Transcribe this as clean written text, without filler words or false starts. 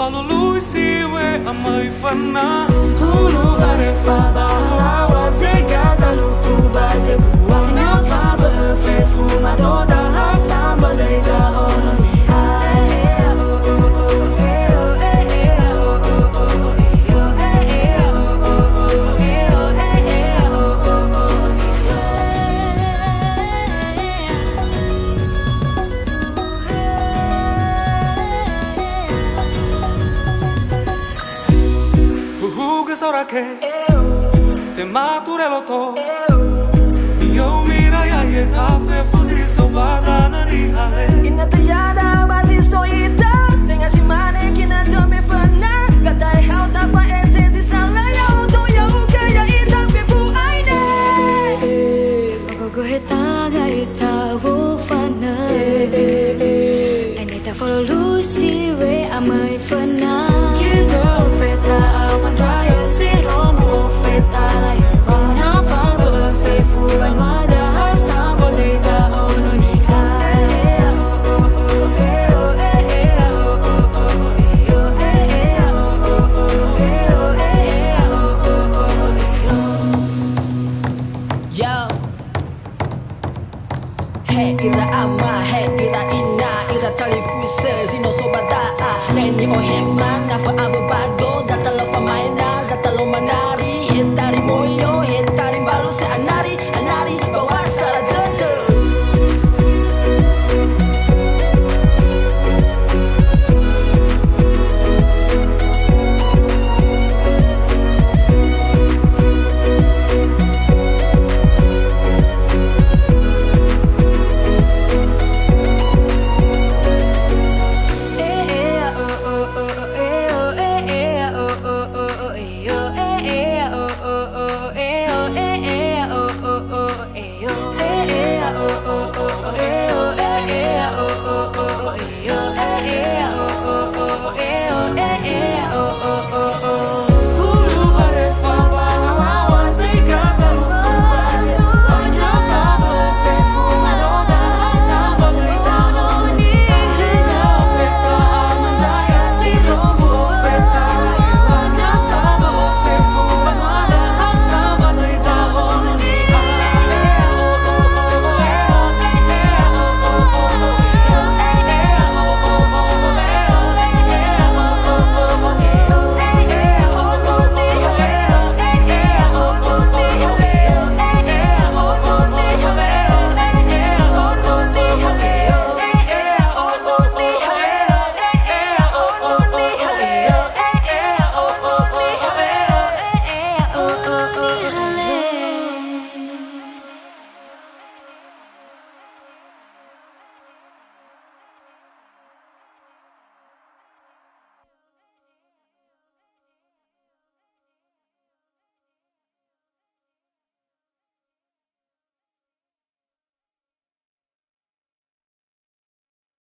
tafalulusi we amoi fona Hulu, harefa, halawa, Zega, zalukhu, zebua, faboo, fona, dododa, hasara, daya, Ono Niha. Sorake te mature loto yo mira ya ye tafe fuzi so baza na rihale Inatayada basi so ita tenga si mane kina dome fana katai how tafa ezi sala ya to ya uke ya ita bifu Aine Tafagogohe tanga ita wofano Aine tafalulusi we amoi fona Kiko feta awan raya ira ama, ira ina, ira talifuse, zino sobada, neni ohema, tafaewolowolo.